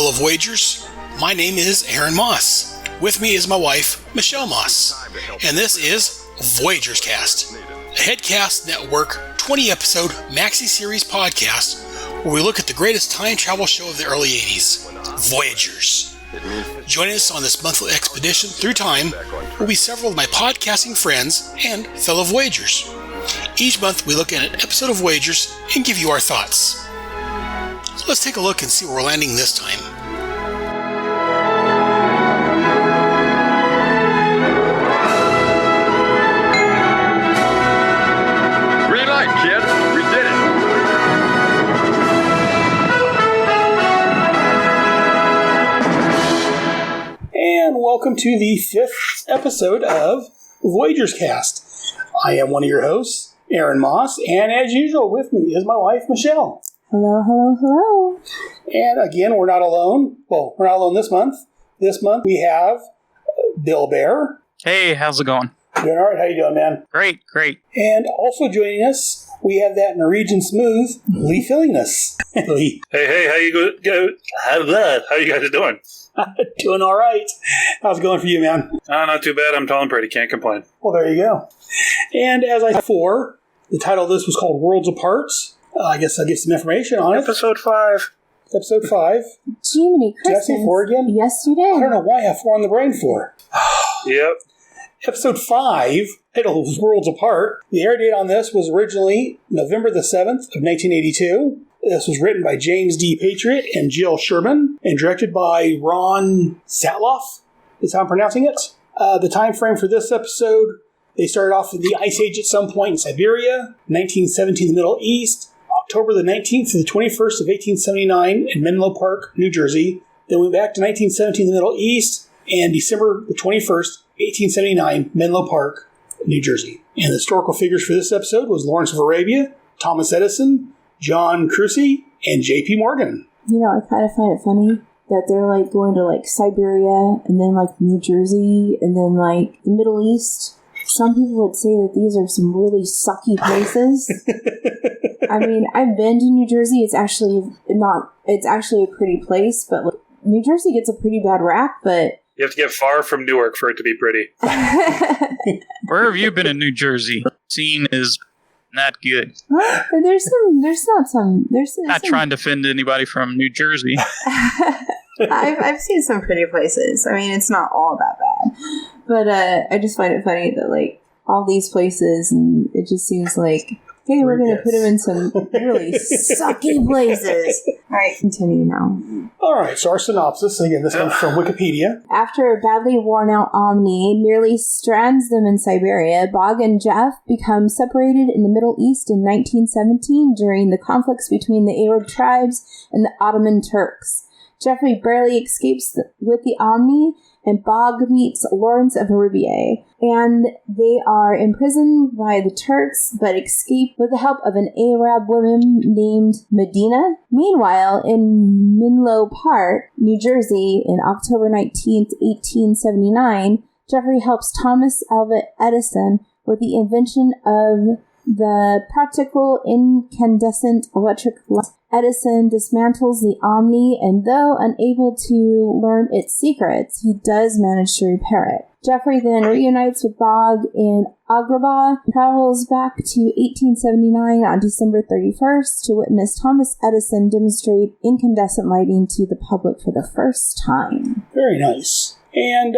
fellow Voyagers. My name is Aaron Moss. With me is my wife, Michelle Moss. And this is Voyagers Cast, a Headcast Network 20-episode maxi-series podcast where we look at the greatest time travel show of the early 80s, Voyagers. Joining us on this monthly expedition through time will be several of my podcasting friends and fellow Voyagers. Each month we look at an episode of Voyagers and give you our thoughts. So let's take a look and see where we're landing this time. Green light, kid. We did it. And welcome to the 5th episode of Voyagers Cast. I am one of your hosts, Aaron Moss, and as usual with me is my wife, Michelle. Hello, hello, hello. And again, we're not alone. Well, we're not alone this month. This month we have Bill Bear. Hey, how's it going? Doing all right. How you doing, man? Great. And also joining us, we have that Norwegian smooth, Lee Fillingness. Lee. Hey, how you how you guys doing? Doing all right. How's it going for you, man? Not too bad. I'm tall and pretty. Can't complain. Well, there you go. And as I said before, the title of this was called Worlds Apart. I guess I'll give some information on it. Episode 5. Episode 5. Jiminy Did I say Christmas. 4 again? Yes, you did. I don't know why I have 4 on the brain for. Yep. Episode 5, titled Worlds Apart. The air date on this was originally November the 7th of 1982. This was written by James D. Patriot and Jill Sherman and directed by Ron Satloff, is how I'm pronouncing it. The time frame for this episode, they started off in the Ice Age at some point in Siberia, 1917 in the Middle East, October the 19th to the 21st of 1879 in Menlo Park, New Jersey. Then went back to 1917 in the Middle East, and December the 21st, 1879, Menlo Park, New Jersey. And the historical figures for this episode was Lawrence of Arabia, Thomas Edison, John Crusoe, and J.P. Morgan. You know, I kind of find it funny that they're like going to like Siberia and then like New Jersey and then like the Middle East. Some people would say that these are some really sucky places. I mean, I've been to New Jersey. It's actually a pretty place, but like, New Jersey gets a pretty bad rap, but You have to get far from Newark for it to be pretty. Where have you been in New Jersey? Scene is not good. Not trying to offend anybody from New Jersey. I've seen some pretty places. I mean, it's not all that bad. But I just find it funny that, like, all these places, and it just seems like, hey, we're going to put them in some really sucky places. All right, continue now. All right, so our synopsis, again, this comes from Wikipedia. After a badly worn-out Omni nearly strands them in Siberia, Bogg and Jeff become separated in the Middle East in 1917 during the conflicts between the Arab tribes and the Ottoman Turks. Jeffery barely escapes with the Omni, and Bogg meets Lawrence of Arabia, and they are imprisoned by the Turks, but escape with the help of an Arab woman named Medina. Meanwhile, in Menlo Park, New Jersey, in October 19th, 1879, Jeffery helps Thomas Alva Edison with the invention of the practical incandescent electric light. Edison dismantles the Omni, and though unable to learn its secrets, he does manage to repair it. Jeffery then reunites with Bogg in Agrabah, travels back to 1879 on December 31st to witness Thomas Edison demonstrate incandescent lighting to the public for the first time. Very nice. And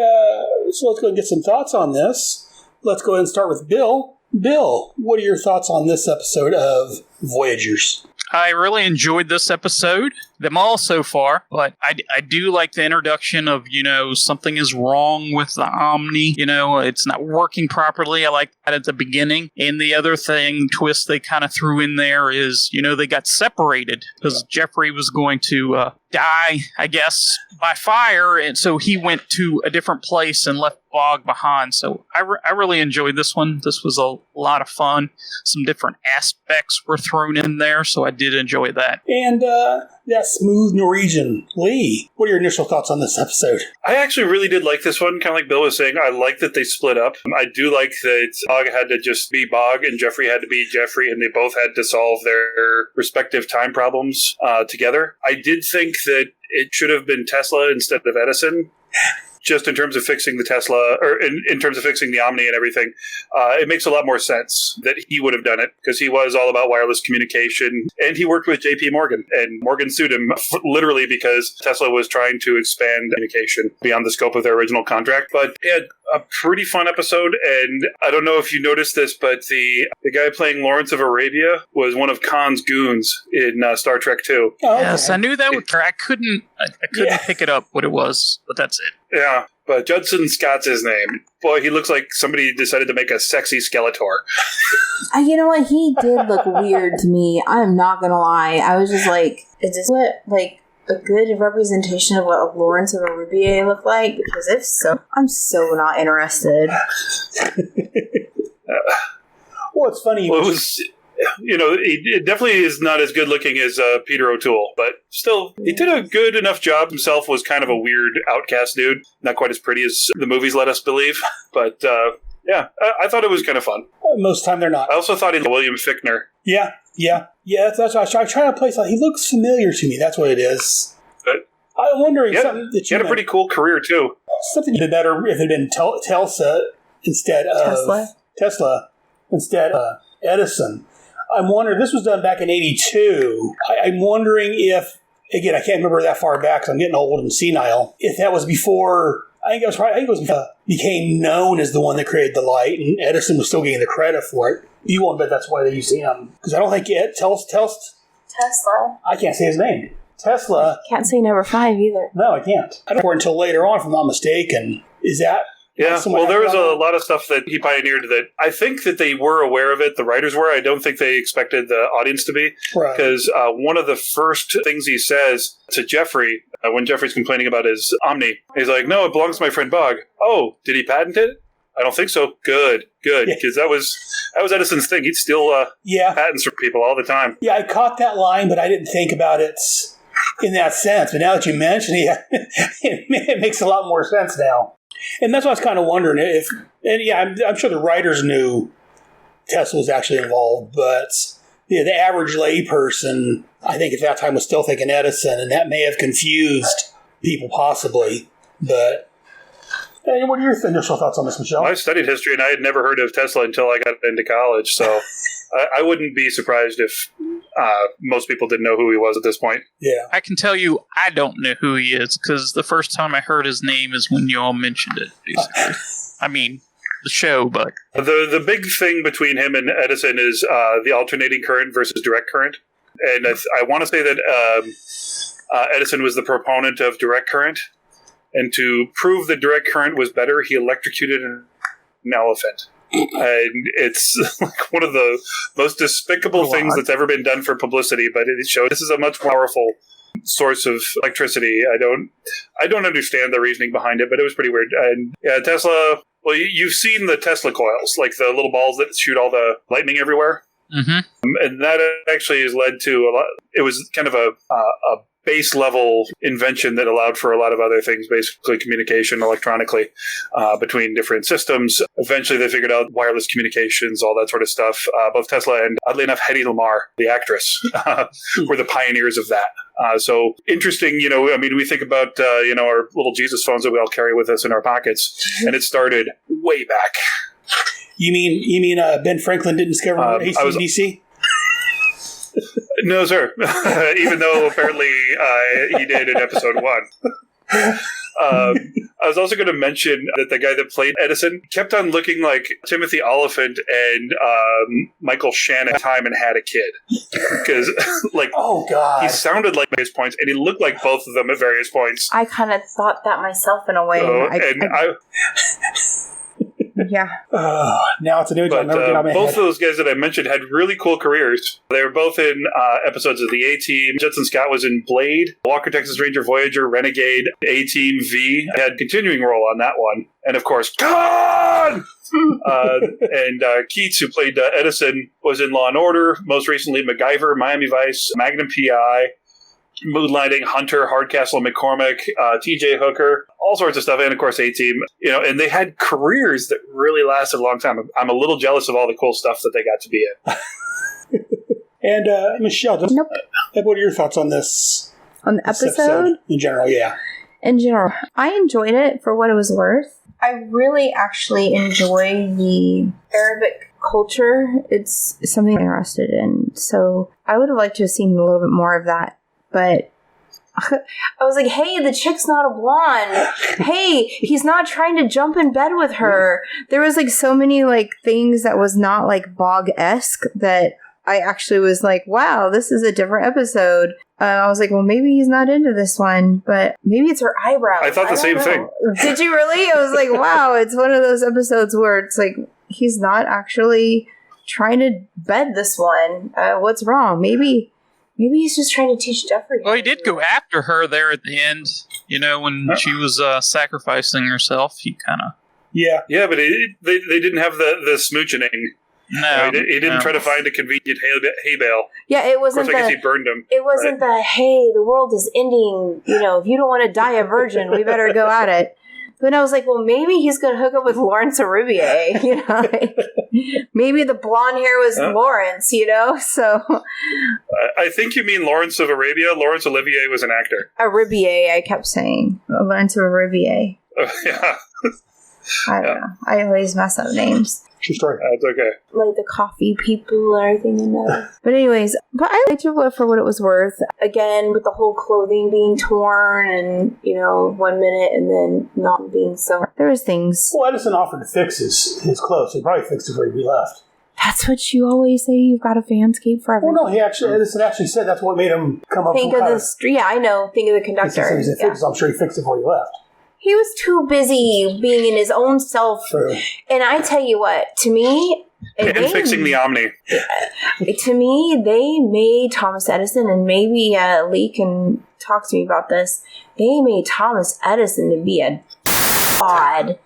so let's go and get some thoughts on this. Let's go ahead and start with Bill. Bill, what are your thoughts on this episode of Voyagers? I really enjoyed this episode, them all so far, but I do like the introduction of, something is wrong with the Omni, it's not working properly. I like that at the beginning. And the other twist they kind of threw in there is, they got separated because Jeffery was going to die, I guess, by fire, and so he went to a different place and left Bogg behind. So I really enjoyed this one. This was a lot of fun. Some different aspects were thrown in there, so I did enjoy that. And that smooth Norwegian. Lee, what are your initial thoughts on this episode? I actually really did like this one, kind of like Bill was saying. I like that they split up. I do like that Bogg had to just be Bogg and Jeffrey had to be Jeffrey, and they both had to solve their respective time problems together. I did think that it should have been Tesla instead of Edison. Just in terms of fixing the Tesla, or in terms of fixing the Omni and everything, it makes a lot more sense that he would have done it, because he was all about wireless communication, and he worked with J.P. Morgan, and Morgan sued him literally because Tesla was trying to expand communication beyond the scope of their original contract. But yeah, a pretty fun episode, and I don't know if you noticed this, but the guy playing Lawrence of Arabia was one of Khan's goons in Star Trek 2. Oh, okay. Yes, I knew that would. I couldn't pick it up what it was, but that's it. Yeah, but Judson Scott's his name. Boy, he looks like somebody decided to make a sexy Skeletor. You know what? He did look weird to me. I'm not gonna lie. I was just like, is this what, like, a good representation of what Lawrence of Arabia looked like? Because if so, I'm so not interested. Well, it's funny. Well, it was, it definitely is not as good looking as Peter O'Toole, but still, he did a good enough job. Himself was kind of a weird outcast dude. Not quite as pretty as the movies let us believe, but yeah, I thought it was kind of fun. Most of the time they're not. I also thought he was William Fichtner. Yeah. That's why I try to place. He looks familiar to me. That's what it is. But I'm wondering something that he had a pretty cool career too. Something would be better if it had been Tesla instead of Tesla instead of Edison. I'm wondering, this was done back in 82. I'm wondering if, again, I can't remember that far back because I'm getting old and senile, if that was before, I think it was became known as the one that created the light, and Edison was still getting the credit for it. You won't bet that's why they used him. Because I don't think Tesla. I can't say his name. Tesla. Can't say number 5 either. No, I can't. I don't know until later on, if I'm not mistaken. Is that? Yeah, well, there was a lot of stuff that he pioneered that I think that they were aware of it. The writers were. I don't think they expected the audience to be. Right. Because one of the first things he says to Jeffrey, when Jeffrey's complaining about his Omni, he's like, no, it belongs to my friend Bogg. Oh, did he patent it? I don't think so. Good. Because that was Edison's thing. He'd steal patents from people all the time. Yeah, I caught that line, but I didn't think about it in that sense. But now that you mention it, it makes a lot more sense now. And that's what I was kind of wondering if, I'm sure the writers knew Tesla was actually involved, but the average layperson, I think at that time was still thinking Edison, and that may have confused people possibly. But what are your initial thoughts on this, Michelle? I studied history, and I had never heard of Tesla until I got into college, so I wouldn't be surprised if most people didn't know who he was at this point. Yeah. I can tell you I don't know who he is, because the first time I heard his name is when you all mentioned it, basically. I mean, the show, but... The big thing between him and Edison is the alternating current versus direct current. And I want to say that Edison was the proponent of direct current. And to prove that direct current was better, he electrocuted an elephant. And it's like one of the most despicable things that's ever been done for publicity, but it shows this is a much more powerful source of electricity. I don't understand the reasoning behind it, but it was pretty weird. And yeah, Tesla, well, you've seen the Tesla coils, like the little balls that shoot all the lightning everywhere. Mm-hmm. And that actually has led to a lot. It was kind of a base level invention that allowed for a lot of other things, basically communication electronically between different systems. Eventually they figured out wireless communications, all that sort of stuff. Both Tesla and, oddly enough, Hedy Lamarr, the actress, were the pioneers of that. So interesting, we think about, our little Jesus phones that we all carry with us in our pockets, and it started way back. You mean Ben Franklin didn't discover AC/DC? No, sir. Even though apparently he did in episode 1. I was also going to mention that the guy that played Edison kept on looking like Timothy Oliphant and Michael Shannon at the time and had a kid. Because, oh God, he sounded like various points, and he looked like both of them at various points. I kind of thought that myself in a way. yeah. Now it's an image I'll But never get out of my both head. of those guys that I mentioned had really cool careers. They were both in episodes of the A-Team. Judson Scott was in Blade, Walker, Texas Ranger, Voyager, Renegade, A-Team, V. I had continuing role on that one. And of course, Khan! And Keats, who played Edison, was in Law & Order. Most recently, MacGyver, Miami Vice, Magnum P.I., Moonlighting, Hunter, Hardcastle, McCormick, T.J. Hooker, all sorts of stuff, and of course A-Team. And they had careers that really lasted a long time. I'm a little jealous of all the cool stuff that they got to be in. And Michelle, Nope. What are your thoughts on this? On the this episode? In general, yeah. In general, I enjoyed it for what it was worth. I really actually enjoy the Arabic culture. It's something I'm interested in. So I would have liked to have seen a little bit more of that. But I was like, hey, the chick's not a blonde. Hey, he's not trying to jump in bed with her. There was like so many like things that was not like Bogg-esque that I actually was like, wow, this is a different episode. I was like, well, maybe he's not into this one, but maybe it's her eyebrows. I thought the same thing. Did you really? I was like, wow, it's one of those episodes where it's like, he's not actually trying to bed this one. What's wrong? Maybe he's just trying to teach Jeffery. Well, he did go after her there at the end, when she was sacrificing herself. He kind of... Yeah. Yeah, but they didn't have the smooching. No. He didn't try to find a convenient hay bale. Yeah, it wasn't Of course, I guess he burned him. It wasn't hey, the world is ending. If you don't want to die a virgin, we better go at it. But I was like, well, maybe he's going to hook up with Laurence Olivier. Maybe the blonde hair was Lawrence. So I think you mean Lawrence of Arabia. Laurence Olivier was an actor. Olivier, I kept saying Laurence Olivier. Yeah. I don't know. I always mess up names. True story. That's okay. Like the coffee people and everything in there. But anyways, I liked it for what it was worth. Again, with the whole clothing being torn and, 1 minute and then not being sewn. There was things. Well, Edison offered to fix his clothes. He probably fixed it before he left. That's what you always say. You've got a fanscape for everything. Well, no, Edison actually said that's what made him come up with Yeah, I know. Think of the conductor. I'm sure he fixed it before he left. He was too busy being in his own self. True. And I tell you what, to me... And fixing the Omni. To me, they made Thomas Edison, and maybe Lee can talk to me about this, they made Thomas Edison to be a god.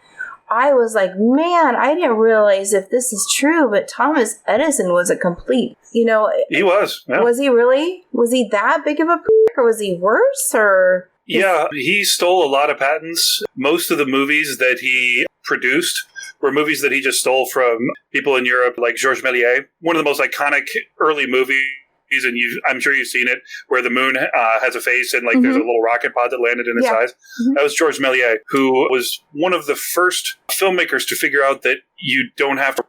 I was like, man, I didn't realize if this is true, but Thomas Edison was a complete, He was. Yeah. Was he really? Was he that big of a prick, or was he worse, or... Yeah, he stole a lot of patents. Most of the movies that he produced were movies that he just stole from people in Europe, like Georges Méliès. One of the most iconic early movies, and I'm sure you've seen it, where the moon has a face and there's a little rocket pod that landed in its eyes. Mm-hmm. That was Georges Méliès, who was one of the first filmmakers to figure out that you don't have to.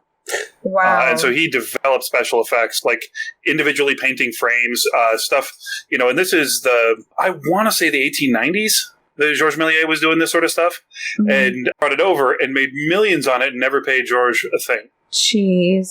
Wow. And so he developed special effects, like individually painting frames, stuff, and this is I want to say the 1890s that Georges Méliès was doing this sort of stuff, and brought it over and made millions on it and never paid Georges a thing. Jeez.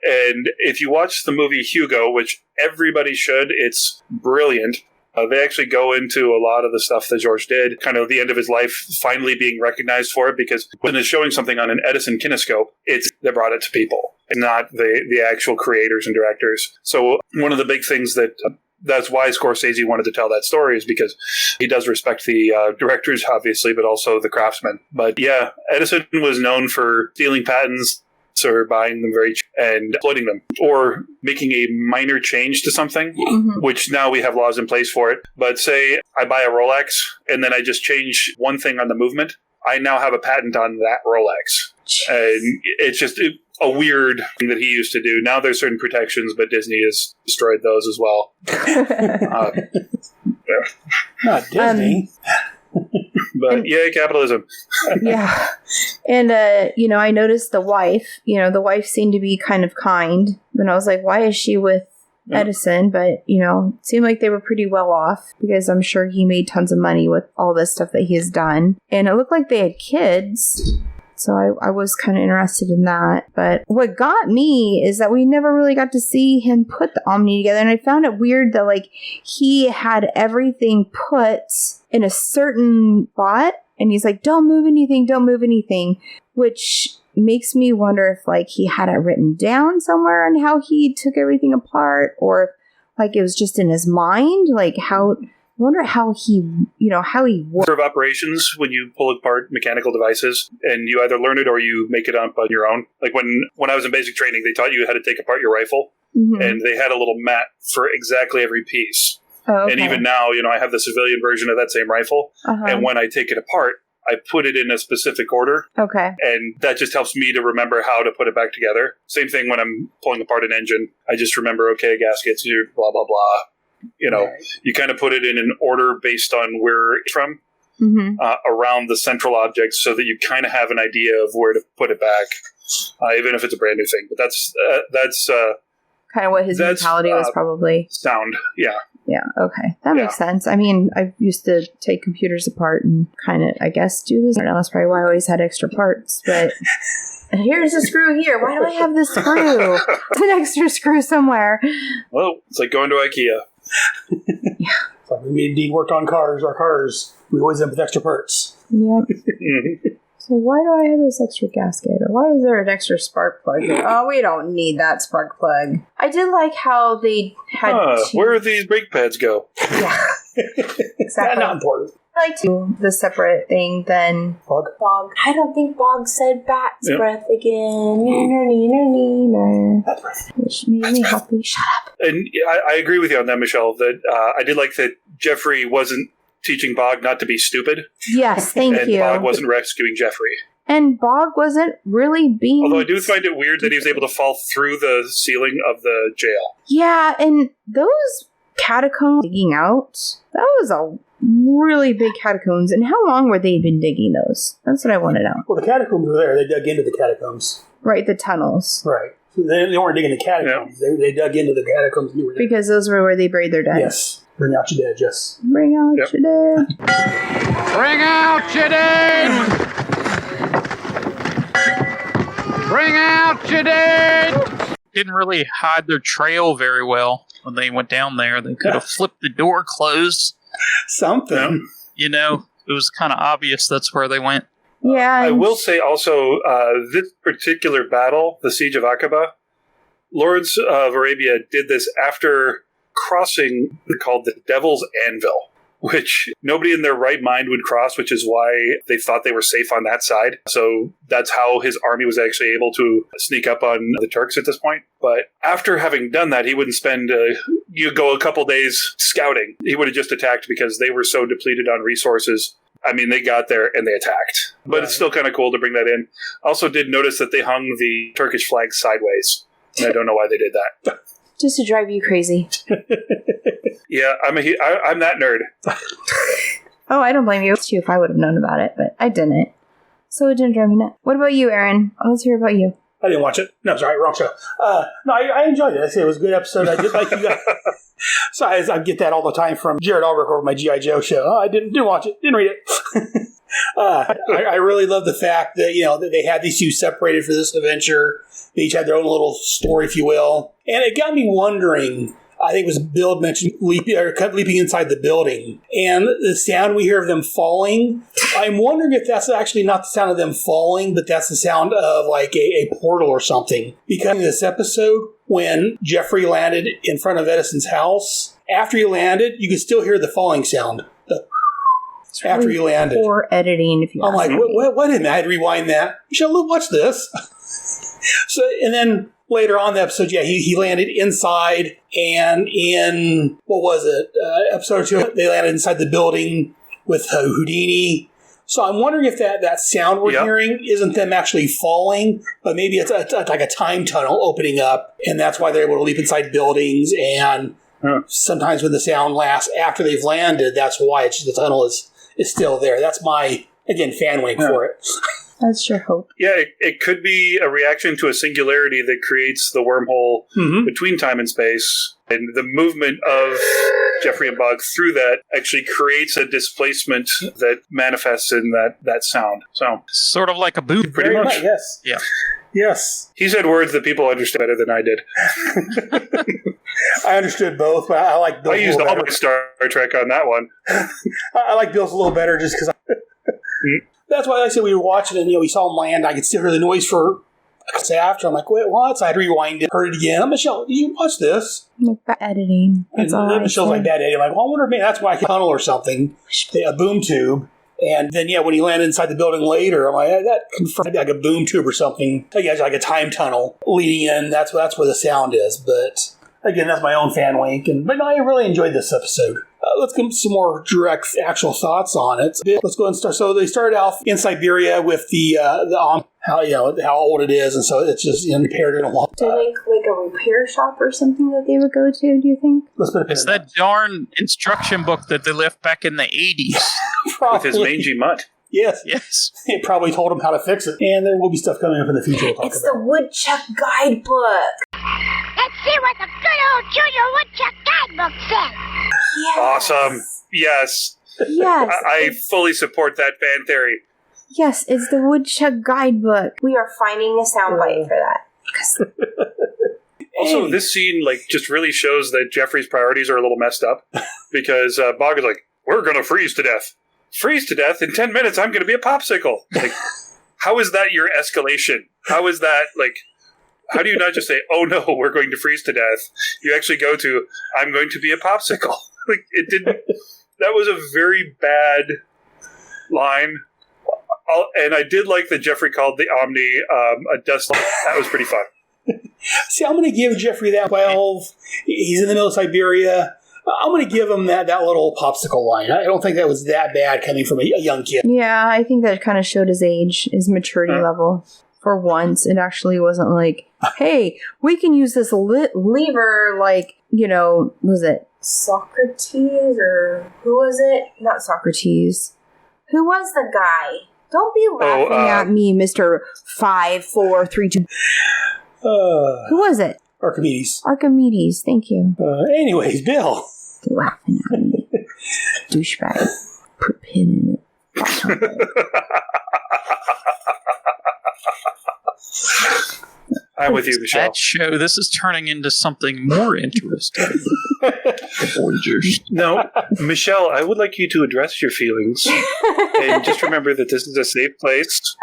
And if you watch the movie Hugo, which everybody should, it's brilliant. They actually go into a lot of the stuff that George did, kind of the end of his life, finally being recognized for it, because when it's showing something on an Edison kinescope, they brought it to people, and not the actual creators and directors. So one of the big things that's why Scorsese wanted to tell that story, is because he does respect the directors, obviously, but also the craftsmen. But yeah, Edison was known for stealing patents, or buying them very cheap and exploiting them, or making a minor change to something, which now we have laws in place for it. But say I buy a Rolex and then I just change one thing on the movement, I now have a patent on that Rolex. And it's just a weird thing that he used to do. Now there's certain protections, but Disney has destroyed those as well. Not Disney. But yay, capitalism. Yeah. And, I noticed the wife, the wife seemed to be kind of kind. And I was like, why is she with Edison? But, it seemed like they were pretty well off, because I'm sure he made tons of money with all this stuff that he's done. And it looked like they had kids. So I was kind of interested in that. But what got me is that we never really got to see him put the Omni together. And I found it weird that, he had everything put in a certain spot. And he's like, don't move anything. which makes me wonder if, like, he had it written down somewhere on how he took everything apart, or if, like, it was just in his mind. Like, how... I wonder how he works. Sort of operations when you pull apart mechanical devices, and you either learn it or you make it up on your own. Like when I was in basic training, they taught you how to take apart your rifle, and they had a little mat for exactly every piece. Oh, okay. And even now, I have the civilian version of that same rifle, and when I take it apart, I put it in a specific order. Okay. And that just helps me to remember how to put it back together. Same thing when I'm pulling apart an engine. I just remember, okay, gaskets, blah, blah, blah. You kind of put it in an order based on where it's from, around the central object, so that you kind of have an idea of where to put it back, even if it's a brand new thing. But that's kind of what his mentality was probably. Sound, yeah. Yeah, okay. That makes sense. I mean, I used to take computers apart and kind of, I guess, do this. I don't know, that's probably why I always had extra parts, but... Here's a screw here. Why do I have this screw? There's an extra screw somewhere. Well, it's like going to IKEA. Yeah. It's like we indeed worked on cars. Our cars, we always end up with extra parts. Yep. So why do I have this extra gasket? Or why is there an extra spark plug here? Oh, we don't need that spark plug. I did like how they had where did these brake pads go? Yeah. Exactly. Not important. I like to the separate thing than Bogg. I don't think Bogg said bat's breath again. Which made me happy. Shut up. And I agree with you on that, Michelle, that I did like that Jeffrey wasn't teaching Bogg not to be stupid. Yes, thank and you. Bogg wasn't rescuing Jeffrey. And Bogg wasn't really being... Although I do find it weird that he was able to fall through the ceiling of the jail. Yeah, and those catacombs digging out, that was a really big catacombs. And how long were they been digging those? That's what I want to know. Well, the catacombs were there. They dug into the catacombs. Right, the tunnels. Right. So they weren't digging the catacombs. Yeah. They dug into the catacombs. Because those were where they buried their dead. Yes. Bring out your dead, yes. Bring out your dead. Bring out your dead! Bring out your dead! Didn't really hide their trail very well when they went down there. They could have flipped the door closed. Something. It was kind of obvious that's where they went. Yeah. I will say also, this particular battle, the Siege of Aqaba, Lawrence of Arabia did this after crossing called the Devil's Anvil, which nobody in their right mind would cross, which is why they thought they were safe on that side. So that's how his army was actually able to sneak up on the Turks at this point. But after having done that, he wouldn't spend, go a couple days scouting. He would have just attacked because they were so depleted on resources. I mean, they got there and they attacked. But It's still kind of cool to bring that in. Also did notice that they hung the Turkish flag sideways. And I don't know why they did that. Just to drive you crazy. Yeah, I'm that nerd. Oh, I don't blame you. It's you if I would have known about it, but I didn't. So it didn't drive me nuts. What about you, Aaron? Let's hear about you. I didn't watch it. No, sorry, wrong show. No, I enjoyed it. I say it was a good episode. I did like you guys. So I get that all the time from Jared Albrecht over my G.I. Joe show. Oh, I didn't watch it. Didn't read it. I really love the fact that, that they had these two separated for this adventure. They each had their own little story, if you will. And it got me wondering, I think it was Bill mentioned leaping inside the building. And the sound we hear of them falling, I'm wondering if that's actually not the sound of them falling, but that's the sound of like a portal or something. Because in this episode, when Jeffrey landed in front of Edison's house, after he landed, you could still hear the falling sound. After he landed. Poor editing, if you I'm like, what in that? I had to rewind that. Michelle, watch this. So, and then later on in the episode, he landed inside, and in, what was it, episode 2, they landed inside the building with Houdini. So I'm wondering if that sound we're hearing isn't them actually falling, but maybe it's like a time tunnel opening up, and that's why they're able to leap inside buildings, and sometimes when the sound lasts after they've landed, that's why the tunnel is still there. That's my, again, fan wink for it. That's your hope. Yeah, it could be a reaction to a singularity that creates the wormhole between time and space. And the movement of Jeffrey and Bogg through that actually creates a displacement that manifests in that sound. So sort of like a boom. Pretty much. Right, yes. Yeah. Yes. He said words that people understand better than I did. I understood both, but I like Bill's. I used all my Star Trek on that one. I like Bill's a little better just because That's why I said we were watching it, and we saw him land. I could still hear the noise for after. I'm like, wait, what? So I had to rewind it, heard it again. Michelle, did you watch this? Bad editing. That's all. Michelle's like, bad editing. I'm like, well, I wonder if maybe that's why I can tunnel or something. A boom tube. And then, when he landed inside the building later, I'm like, that confirmed like a boom tube or something. Like, like a time tunnel leading in. That's where the sound is. But again, that's my own fan wink. But no, I really enjoyed this episode. Let's get some more direct, actual thoughts on it. Let's go and start. So they started off in Siberia with the how old it is, and so it's just repaired in a while. Do they like a repair shop or something that they would go to? Do you think? It's that darn instruction book that they left back in the 80s with his mangy mutt. Yes. It probably told him how to fix it, and there will be stuff coming up in the future. It's the Woodchuck Guidebook. Let's see what the good old Junior Woodchuck Guidebook says. Yes. Awesome. Yes. Yes. I fully support that fan theory. Yes, it's the Woodchuck Guidebook. We are finding a soundbite for that. Also, this scene just really shows that Jeffrey's priorities are a little messed up because Bogg is like, we're going to freeze to death. Freeze to death? In 10 minutes, I'm going to be a popsicle. How is that your escalation? How is that, how do you not just say, oh no, we're going to freeze to death? You actually go to, I'm going to be a popsicle. It didn't, that was a very bad line. And I did like that Jeffrey called the Omni a dust. That was pretty fun. See, I'm going to give Jeffrey that 12. He's in the middle of Siberia. I'm going to give him that little popsicle line. I don't think that was that bad coming from a young kid. Yeah, I think that kind of showed his age, his maturity level. For once, it actually wasn't like, hey, we can use this lever was it Socrates or who was it? Not Socrates. Who was the guy? Don't be laughing at me, Mr. 5, 4, 3, 2. Who was it? Archimedes, thank you. Anyways, Bill. Laughing at me. Douchebag. Put pin in it. I'm with you, Michelle. That show, this is turning into something more interesting. Voyagers. No, Michelle, I would like you to address your feelings. And just remember that this is a safe place.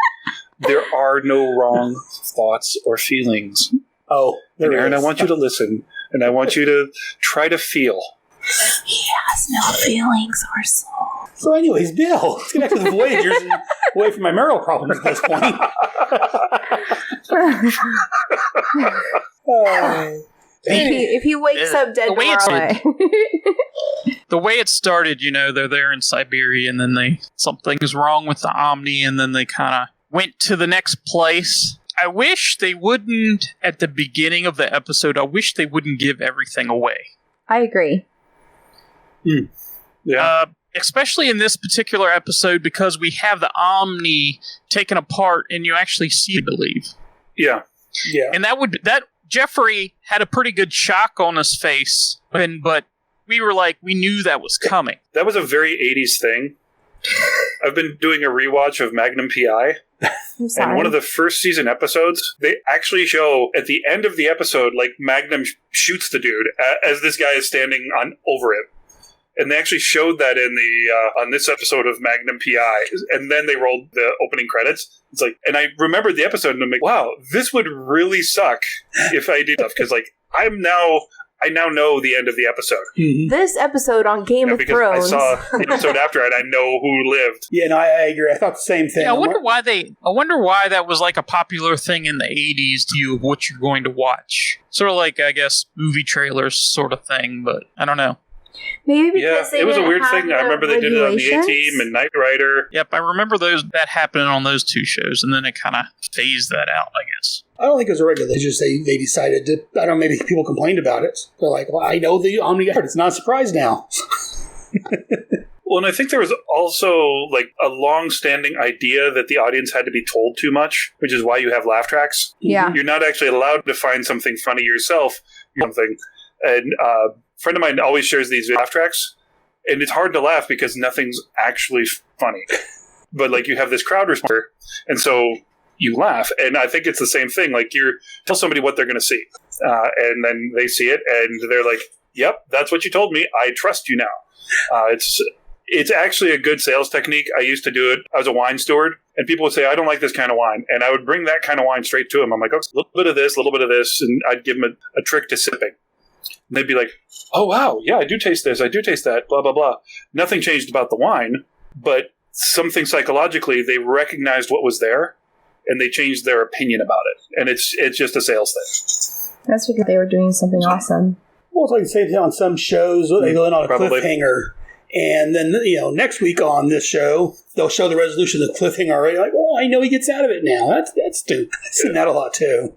There are no wrong thoughts or feelings. Oh, there Aaron, is. I want you to listen, and I want you to try to feel. He has no feelings or soul. So anyways, Bill, let's get back to the Voyagers and away from my marital problems at this point. If he wakes up dead tomorrow. The way it started, they're there in Siberia, and then something is wrong with the Omni, and then they kind of went to the next place. I wish they wouldn't, at the beginning of the episode, I wish they wouldn't give everything away. I agree. Yeah. Especially in this particular episode, because we have the Omni taken apart, and you actually see it, I believe. Yeah. And that Jeffrey had a pretty good shock on his face, but we were we knew that was coming. That was a very 80s thing. I've been doing a rewatch of Magnum P.I., and one of the first season episodes, they actually show at the end of the episode, Magnum shoots the dude as this guy is standing over it. And they actually showed that in the on this episode of Magnum P.I., and then they rolled the opening credits. It's and I remembered the episode, and I'm like, wow, this would really suck if I did stuff, because I now know the end of the episode. Mm-hmm. This episode on Game of Thrones. I saw the episode after it. I know who lived. Yeah, no, I agree. I thought the same thing. Yeah, I wonder why that was a popular thing in the 80s to you of what you're going to watch. Sort of I guess, movie trailers sort of thing, but I don't know. Maybe because it was a weird thing. I remember they did it on the A-Team and Knight Rider. Yep, I remember that happening on those two shows, and then it kind of phased that out, I guess. I don't think it was a regular. They just they decided to. I don't know. Maybe people complained about it. They're like, "Well, I know the Omni. It's not a surprise now." Well, and I think there was also a long-standing idea that the audience had to be told too much, which is why you have laugh tracks. Yeah, you're not actually allowed to find something funny yourself. And a friend of mine always shares these laugh tracks, and it's hard to laugh because nothing's actually funny. But you have this crowd response, and so you laugh. And I think it's the same thing. You tell somebody what they're going to see, and then they see it, and they're like, "Yep, that's what you told me. I trust you now." It's actually a good sales technique. I used to do it. I was a wine steward, and people would say, I don't like this kind of wine. And I would bring that kind of wine straight to them. I'm like, oh, a little bit of this, and I'd give them a trick to sipping. And they'd be like, oh, wow, yeah, I do taste this, I do taste that, blah, blah, blah. Nothing changed about the wine, but something psychologically, they recognized what was there, and they changed their opinion about it. And it's just a sales thing. That's because they were doing something awesome. Well, it's like the same thing on some shows. They go in on a cliffhanger. And then, next week on this show, they'll show the resolution of the cliffhanger already. Like, oh, I know he gets out of it now. That's stupid. I've seen that a lot, too.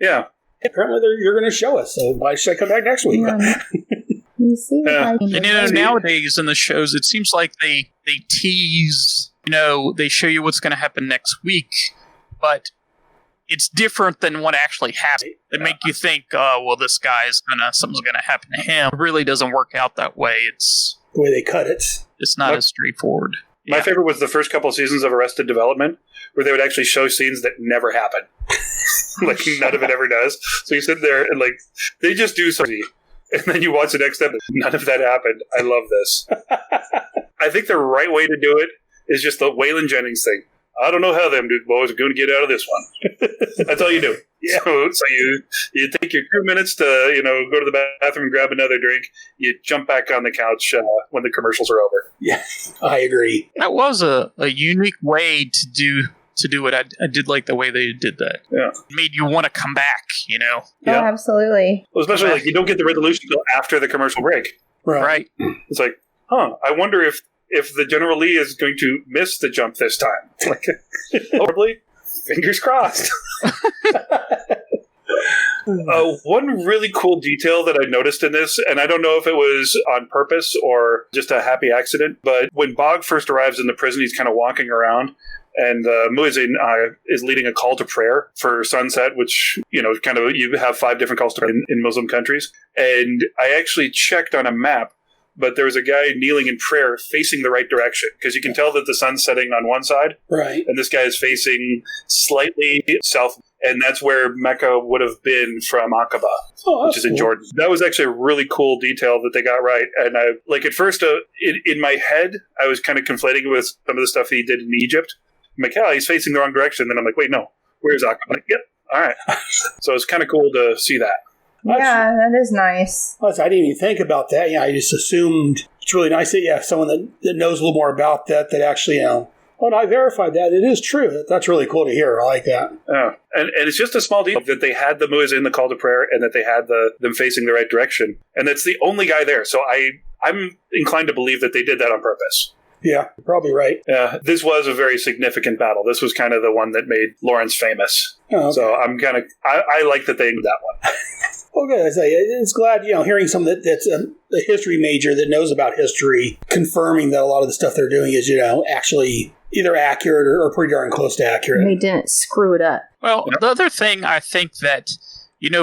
Yeah. Apparently, you're going to show us, so why should I come back next week? You see, and nowadays in the shows, it seems like they tease. They show you what's going to happen next week, but it's different than what actually happens. They make you think, this guy's something's going to happen to him. It really doesn't work out that way. It's the way they cut it. It's not as straightforward. My favorite was the first couple of seasons of Arrested Development, where they would actually show scenes that never happen. Like, none of it ever does. So you sit there and, they just do something. And then you watch the next episode. None of that happened. I love this. I think the right way to do it is just the Waylon Jennings thing. I don't know how them dude boys are going to get out of this one. That's all you do. Yeah. So you take your 2 minutes to go to the bathroom and grab another drink. You jump back on the couch when the commercials are over. Yeah, I agree. That was a unique way to do it. I did like the way they did that. Yeah, it made you want to come back. Oh, absolutely. Well, especially you don't get the resolution until after the commercial break. Right. It's like, I wonder if the General Lee is going to miss the jump this time. Probably. Fingers crossed. One really cool detail that I noticed in this, and I don't know if it was on purpose or just a happy accident, but when Bogg first arrives in the prison, he's kind of walking around, and Muezzin is leading a call to prayer for sunset, which, you have 5 different calls to prayer in Muslim countries. And I actually checked on a map, but there was a guy kneeling in prayer facing the right direction, because you can tell that the sun's setting on one side. Right. And this guy is facing slightly south, and that's where Mecca would have been from Aqaba, which is in Jordan. That was actually a really cool detail that they got right. And at first, in my head, I was kind of conflating with some of the stuff he did in Egypt. I'm like, yeah, he's facing the wrong direction. Then I'm like, wait, no, where's Aqaba? I'm like, yep, all right. So it's kind of cool to see that. Yeah, that is nice. I didn't even think about that. I just assumed it's really nice that someone that knows a little more about that actually, I verified that. It is true. That's really cool to hear. I like that. Yeah. And it's just a small deal that they had the Muezzin in the call to prayer, and that they had them facing the right direction. And that's the only guy there. So I'm inclined to believe that they did that on purpose. Yeah, you're probably right. Yeah, this was a very significant battle. This was kind of the one that made Lawrence famous. Oh, okay. So I like that they did that one. Well, good. It's glad, hearing someone that's a history major that knows about history, confirming that a lot of the stuff they're doing is, actually either accurate or pretty darn close to accurate. And they didn't screw it up. Well, the other thing I think that,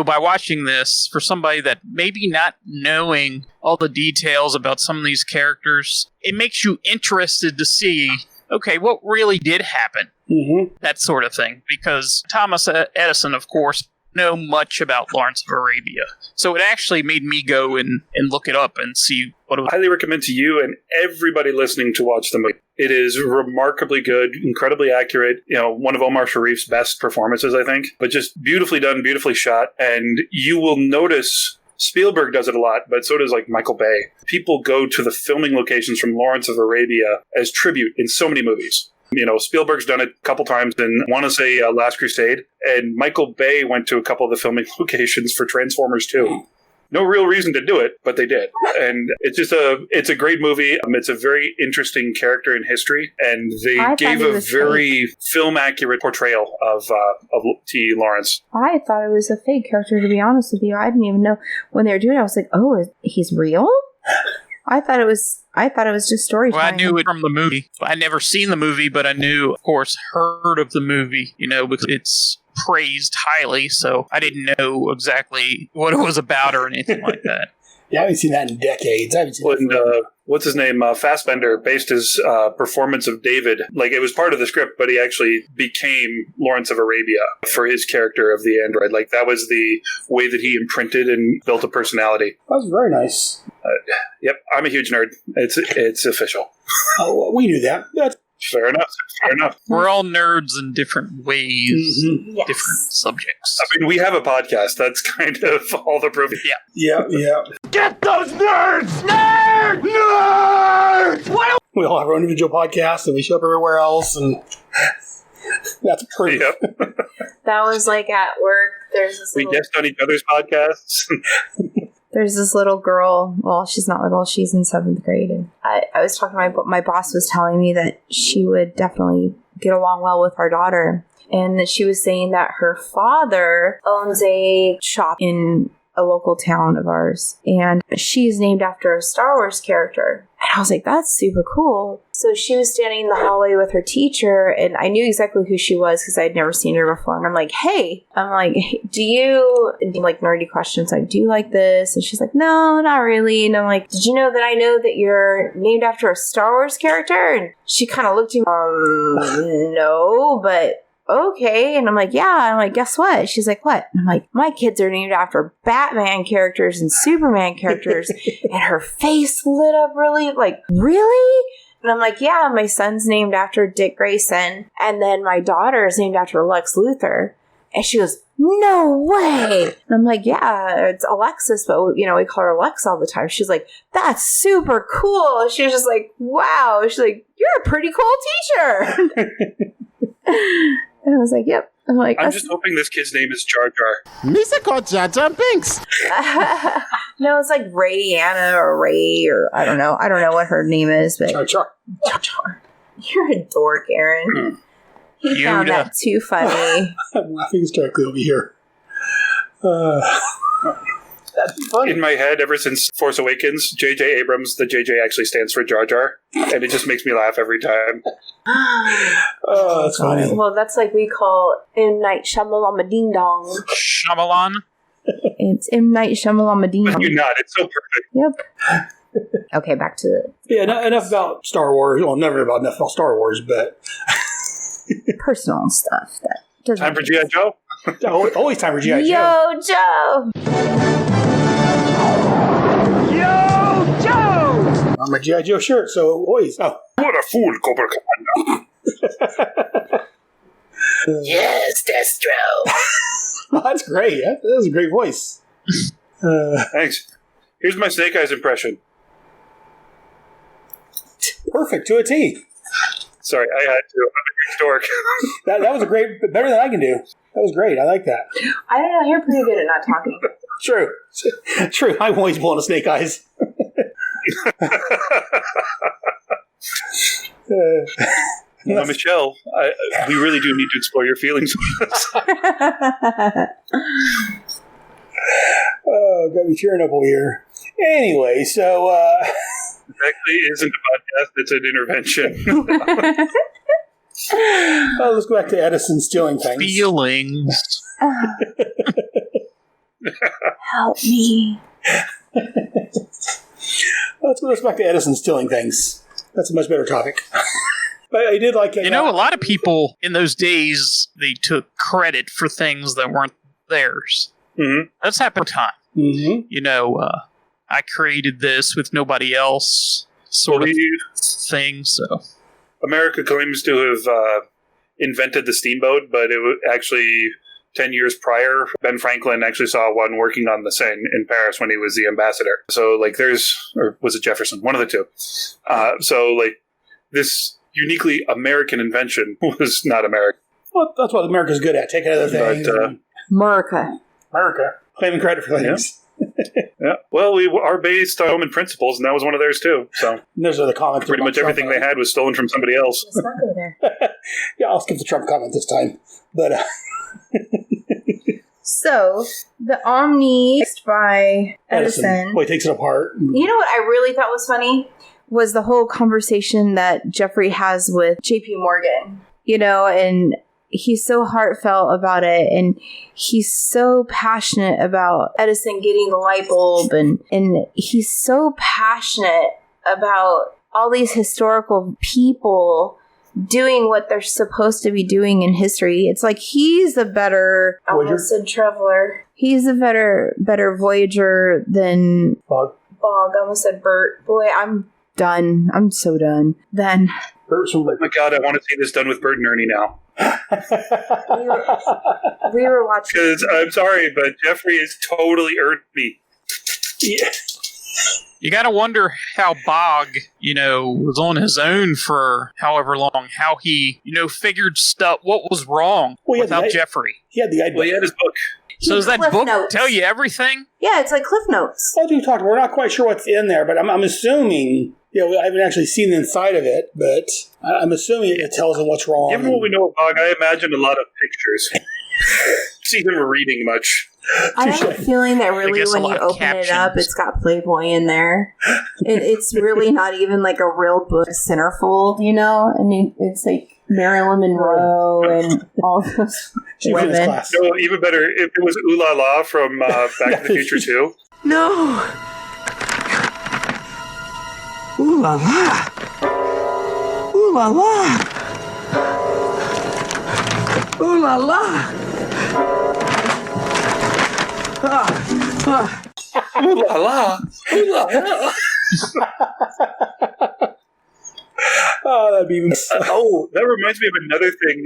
by watching this, for somebody that maybe not knowing all the details about some of these characters, it makes you interested to see, okay, what really did happen? Mm-hmm. That sort of thing. Because Thomas Edison, of course, know much about Lawrence of Arabia. So it actually made me go and look it up and see what it was. I highly recommend to you and everybody listening to watch the movie. It is remarkably good, incredibly accurate. One of Omar Sharif's best performances, I think. But just beautifully done, beautifully shot. And you will notice Spielberg does it a lot, but so does Michael Bay. People go to the filming locations from Lawrence of Arabia as tribute in so many movies. Spielberg's done it a couple times in, I want to say, Last Crusade, and Michael Bay went to a couple of the filming locations for Transformers 2. No real reason to do it, but they did. And it's a great movie. It's a very interesting character in history, and they gave a very film-accurate portrayal of T. Lawrence. I thought it was a fake character, to be honest with you. I didn't even know when they were doing it. I was like, oh, he's real? I thought it was just storytelling. Well, I knew it from the movie. I'd never seen the movie, but I knew, of course, heard of the movie, because it's praised highly, so I didn't know exactly what it was about or anything like that. Yeah, I haven't seen that in decades. What's his name? Fassbender based his performance of David. It was part of the script, but he actually became Lawrence of Arabia for his character of the android. That was the way that he imprinted and built a personality. That was very nice. Yep, I'm a huge nerd. It's official. Oh, we knew that. That's Fair enough. We're all nerds in different ways, Yes. different subjects. I mean, we have a podcast. That's kind of all the proof. Yeah. yeah. Get those nerds! Nerds! Nerds! We all have our own individual podcasts, and we show up everywhere else, and that's proof. Yep. That was like at work. We guest on each other's podcasts. There's this little girl. Well, she's not little. She's in 7th grade. And I was talking to my boss was telling me that she would definitely get along well with our daughter. And that she was saying that her father owns a shop in a local town of ours. And she's named after a Star Wars character. And I was like, that's super cool. So she was standing in the hallway with her teacher, and I knew exactly who she was because I'd never seen her before. And I'm like, hey, do you, like, nerdy questions, like, do you like this? And she's like, no, not really. And I'm like, did you know that I know that you're named after a Star Wars character? And she kind of looked at me, no, but okay. And I'm like, yeah. I'm like, guess what? She's like, what? And I'm like, my kids are named after Batman characters and Superman characters. And her face lit up really. And I'm like, yeah, my son's named after Dick Grayson. And then my daughter is named after Lex Luthor. And she goes, no way. And I'm like, yeah, it's Alexis, but we call her Lex all the time. She's like, that's super cool. She was just like, wow. She's like, you're a pretty cool teacher. And I was like, yep. I'm just hoping this kid's name is Jar Jar. Misako Jar Jar Binks. No, it's like Rayanna or Ray or I don't know. I don't know what her name is, but Jar Jar. Jar Jar. You're a dork, Aaron. He found that too funny. I'm laughing hysterically over here. That's funny. In my head, ever since Force Awakens, J.J. Abrams, the J.J. actually stands for Jar Jar. And it just makes me laugh every time. Oh, that's funny. Well, that's like we call M. Night Shyamalan Ding Dong. Shyamalan? It's M. Night Shyamalan Ding Dong. You're not. It's so perfect. Yep. Okay, back to the... Yeah, enough about Star Wars. Well, never enough about Star Wars, but... personal stuff. That doesn't Time for G.I. Joe? Always time for G.I. Joe. Yo, Joe! Yo, Joe! I'm a G.I. Joe shirt, so always... Oh. What a fool, Cobra Commander. Yes, Destro. Oh, that's great. That was a great voice. Thanks. Here's my Snake Eyes impression. Perfect, to a T. Sorry, I had to. I'm a dork. That was a great... Better than I can do. That was great. I like that. I don't know. You're pretty good at not talking. True. I'm always pulling a Snake Eyes. Michelle, we really do need to explore your feelings with us. Oh, got me cheering up over here. Anyway, so... It actually isn't a podcast, it's an intervention. let's go back to Edison stealing things. Feelings. Help me. Let's go back to Edison stealing things. That's a much better topic. But I did like... A lot of people in those days, they took credit for things that weren't theirs. Mm-hmm. That's happened time. Mm-hmm. I created this with nobody else sort of thing, so... America claims to have invented the steamboat, but it was actually 10 years prior. Ben Franklin actually saw one working on the Seine in Paris when he was the ambassador. So, or was it Jefferson? One of the two. This uniquely American invention was not American. Well, that's what America's good at, taking other things. America. Claiming credit for things. Yeah. Well, we are based on Roman principles, and that was one of theirs too. So there's other comments. Pretty much everything they had was stolen from somebody else. Let's not go there. Yeah, I'll skip the Trump comment this time. But so the Omni by Edison. Boy, takes it apart. You know what I really thought was funny was the whole conversation that Jeffrey has with J.P. Morgan. And he's so heartfelt about it, and he's so passionate about Edison getting the light bulb, and he's so passionate about all these historical people doing what they're supposed to be doing in history. It's like he's a better, I almost said traveler. He's a better Voyager than Bogg. I almost said Bert. Boy, I'm done. I'm so done. Then Oh my god, I want to see this done with Bert and Ernie now. we were watching. Because I'm sorry, but Jeffrey is totally Ernie. Yeah. You got to wonder how Bogg, was on his own for however long, how he, figured stuff, what was wrong without Jeffrey. He had the idea. Well, he had his book. So does that book notes. tell you everything? Yeah, it's like Cliff Notes. As we talked, we're not quite sure what's in there, but I'm assuming, I haven't actually seen the inside of it, but I'm assuming it tells him what's wrong. Given what we know of Bogg, I imagine a lot of pictures. See him reading much. I have a feeling that really when you open it up, it's got Playboy in there. It's really not even like a real book centerfold, and it's like Marilyn Monroe and all those women. No, even better, if it was Ooh La La from Back to the Future 2. No! Ooh la la! Ooh la la! Ooh la la! Ooh la la! Ooh la la! Oh, that'd be even. That reminds me of another thing,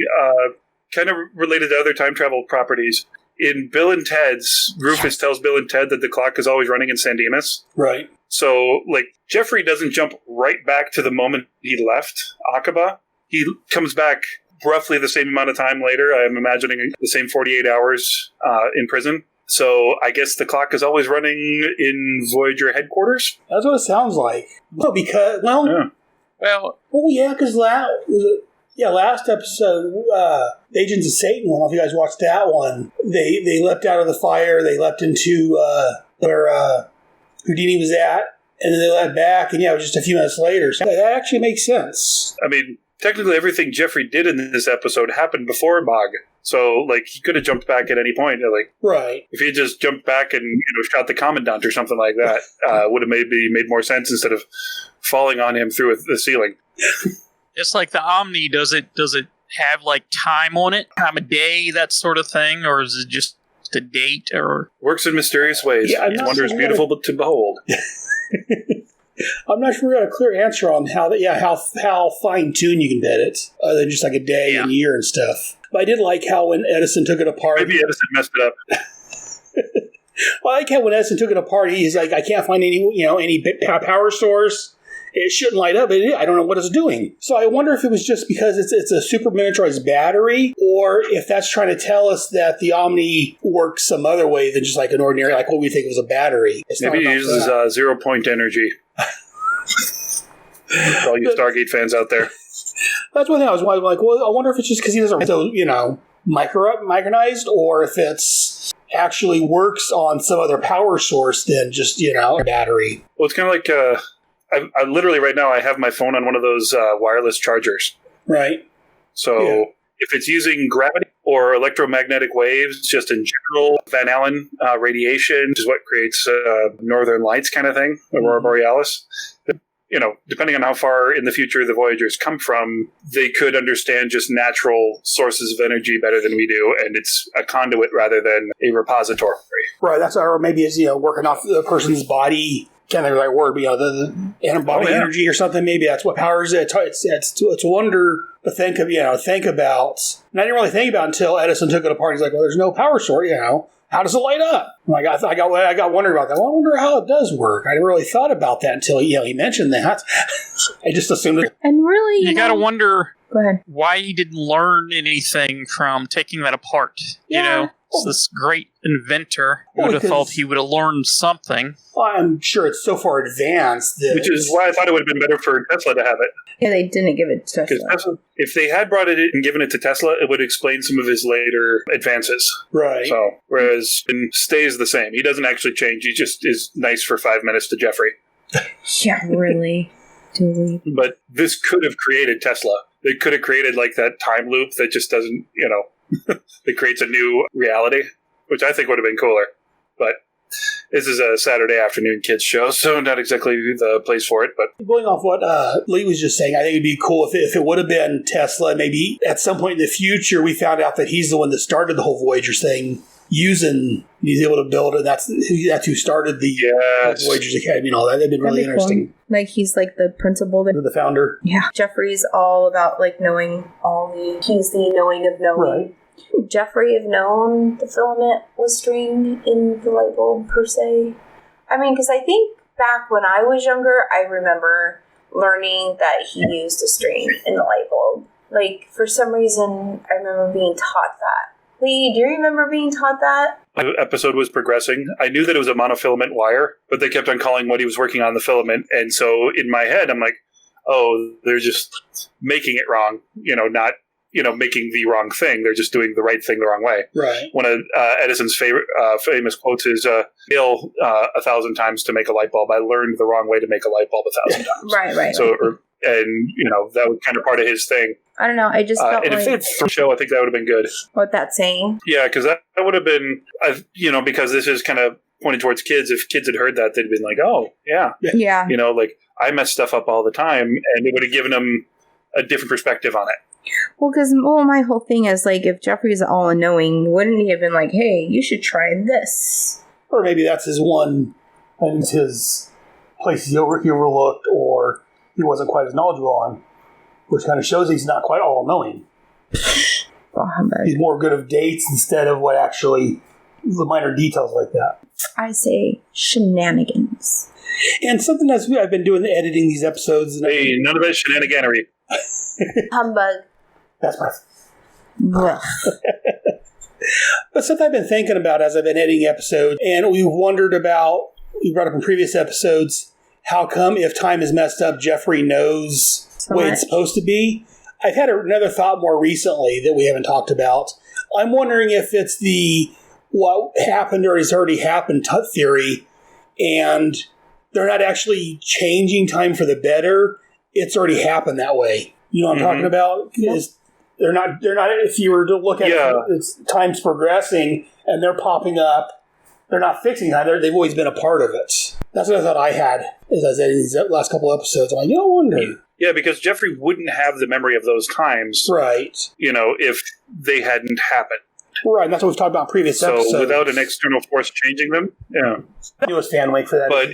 kind of related to other time travel properties. In Bill and Ted's, Rufus tells Bill and Ted that the clock is always running in San Dimas. Right. So, Jeffrey doesn't jump right back to the moment he left Aqaba. He comes back roughly the same amount of time later. I'm imagining the same 48 hours in prison. So, I guess the clock is always running in Voyager headquarters? That's what it sounds like. Well, because, Yeah. because last episode, Agents of Satan, I don't know if you guys watched that one. They leapt out of the fire, they leapt into where Houdini was at, and then they leapt back, and it was just a few minutes later. So that actually makes sense. I mean, technically everything Jeffrey did in this episode happened before Bogg. So, he could have jumped back at any point. Right. If he had just jumped back and, shot the Commandant or something like that, would have maybe made more sense instead of falling on him through the ceiling. It's like the Omni, does it have time on it? Time of day, that sort of thing? Or is it just a date? Or works in mysterious ways. Yeah, Wonder is beautiful to behold. I'm not sure we got a clear answer on how fine-tuned you can bet it, other than just a day and year and stuff. But I did like how when Edison took it apart... Maybe Edison messed it up. Well, I like how when Edison took it apart, he's like, I can't find any power source. It shouldn't light up. I don't know what it's doing. So I wonder if it was just because it's a super miniaturized battery, or if that's trying to tell us that the Omni works some other way than just an ordinary, what we think was a battery. Maybe it uses 0-point energy. For all you Stargate fans out there. That's one thing I was like, well, I wonder if it's just because he doesn't, micronized, or if it's actually works on some other power source than just, a battery. Well, it's kind of like, I literally right now I have my phone on one of those wireless chargers. Right. So if it's using gravity or electromagnetic waves, just in general, Van Allen radiation, which is what creates northern lights kind of thing, Aurora Borealis. Depending on how far in the future the Voyagers come from, they could understand just natural sources of energy better than we do, and it's a conduit rather than a repository. Right, that's or maybe it's working off the person's body. Can't think of the right word, but the anabolic energy or something. Maybe that's what powers it. It's a wonder to think of. Think about. And I didn't really think about it until Edison took it apart. He's like, well, there's no power source. How does it light up? I got wondering about that. Well, I wonder how it does work. I never really thought about that until he mentioned that. I just assumed it. And really, you got to wonder. Go ahead. Why he didn't learn anything from taking that apart. It's this great inventor. You would have thought he would have learned something. Well, I'm sure it's so far advanced that... Which is why I thought it would have been better for Tesla to have it. Yeah, they didn't give it to Tesla. Because if they had brought it in and given it to Tesla, it would explain some of his later advances. Right. So, whereas it stays the same. He doesn't actually change. He just is nice for 5 minutes to Jeffrey. Yeah, really. But this could have created Tesla. They could have created that time loop that just doesn't, that creates a new reality, which I think would have been cooler. But this is a Saturday afternoon kids show, so not exactly the place for it. But going off what Lee was just saying, I think it'd be cool if it would have been Tesla. Maybe at some point in the future, we found out that he's the one that started the whole Voyagers thing. using, he's able to build it. That's who started the Voyagers Academy and all that. They've been really interesting. Cool. Like, he's like the principal. The founder. Yeah. Jeffrey's all about, like, knowing he's the knowing of knowing. Right. Would Jeffrey have known the filament was string in the light bulb, per se? I mean, because I think back when I was younger, I remember learning that he used a string in the light bulb. Like, for some reason, I remember being taught that. Lee, do you remember being taught that? The episode was progressing. I knew that it was a monofilament wire, but they kept on calling what he was working on the filament. And so in my head, I'm like, oh, they're just making it wrong, not, making the wrong thing. They're just doing the right thing the wrong way. Right. One of Edison's famous quotes is, fail 1,000 times to make a light bulb. I learned the wrong way to make a light bulb 1,000 times. Right. So, that was kind of part of his thing. I don't know. I just felt and if it's a show, I think that would have been good. What that saying? Yeah, because that would have been, because this is kind of pointed towards kids. If kids had heard that, they'd been like, oh, yeah. Yeah. Like, I mess stuff up all the time, and it would have given them a different perspective on it. Well, because my whole thing is, like, if Jeffrey's all-knowing, wouldn't he have been like, hey, you should try this? Or maybe that's his places he overlooked, or he wasn't quite as knowledgeable on, which kind of shows he's not quite all-knowing. He's more good of dates instead of what actually the minor details like that. I say shenanigans. And something that I've been doing, editing these episodes. Hey, none of that shenaniganery. Humbug. That's my... But something I've been thinking about as I've been editing episodes, and we brought up in previous episodes, how come if time is messed up, Jeffrey knows the way it's supposed to be? I've had another thought more recently that we haven't talked about. I'm wondering if it's the what happened or has already happened theory, and they're not actually changing time for the better. It's already happened that way. You know what I'm talking about? Yep. They're not. If you were to look at it, it's time's progressing and they're popping up. They're not fixing time. They've always been a part of it. That's what I thought I had as I was editing these last couple episodes. I'm like, I wonder. Yeah, because Jeffrey wouldn't have the memory of those times. Right. If they hadn't happened. Right, and that's what we've talked about in previous episodes. So without an external force changing them, yeah. It was fan wait for that. But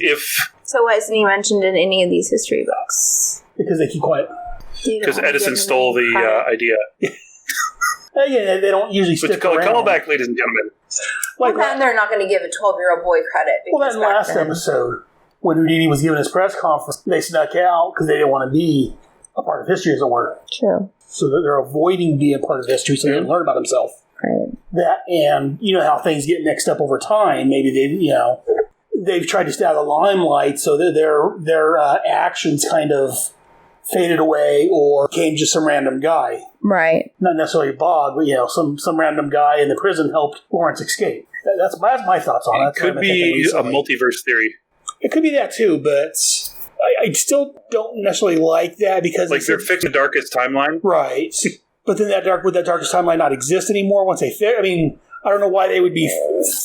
So why isn't he mentioned in any of these history books? Because they keep quiet. Because Edison stole the idea. Yeah, they don't usually stick around. Call back, ladies and gentlemen. Then they're not going to give a 12-year-old boy credit. Well, that last episode, when Houdini was giving his press conference, they snuck out because they didn't want to be a part of history, as it were. True. So they're avoiding being part of history so they didn't learn about himself. Right. That, and you know how things get mixed up over time. Maybe they've tried to stay out of the limelight so that their actions kind of faded away or became just some random guy. Right. Not necessarily Bogg, but some random guy in the prison helped Lawrence escape. That's my thoughts on it. It could be a multiverse theory. It could be that too, but I still don't necessarily like that because they're fixing the darkest timeline, right? But then would that darkest timeline not exist anymore once they fix? I mean, I don't know why they would be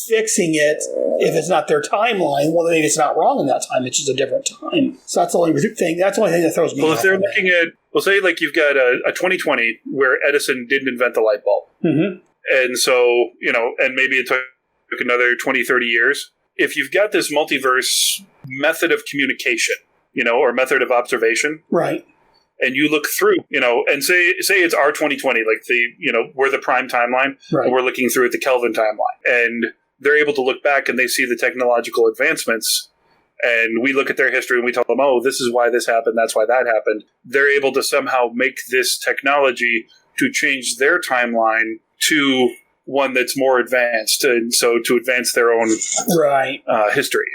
fixing it if it's not their timeline. Well, maybe it's not wrong in that time. It's just a different time. So that's the only thing. That's the only thing that throws me off. Well, if they're looking at, say you've got a 2020 where Edison didn't invent the light bulb. Mm-hmm. And so, and maybe it took another 20, 30 years. If you've got this multiverse method of communication, or method of observation. Right. And you look through, and say it's our 2020, we're the prime timeline, right. And we're looking through at the Kelvin timeline. And they're able to look back and they see the technological advancements. And we look at their history and we tell them, oh, this is why this happened, that's why that happened. They're able to somehow make this technology to change their timeline to one that's more advanced, and so to advance their own history.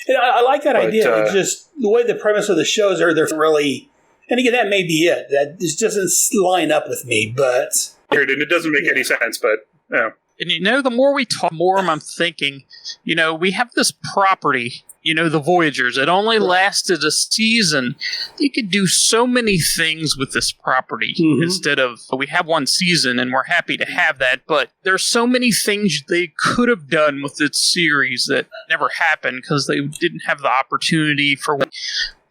And I like that idea. It's just the way the premise of the shows are, they're really, and again, that may be it. That just doesn't line up with me, but... And it doesn't make any sense, but, yeah. And the more we talk, more I'm thinking, we have this property, the Voyagers. It only lasted a season. They could do so many things with this property instead of, we have one season and we're happy to have that, but there's so many things they could have done with this series that never happened because they didn't have the opportunity for one.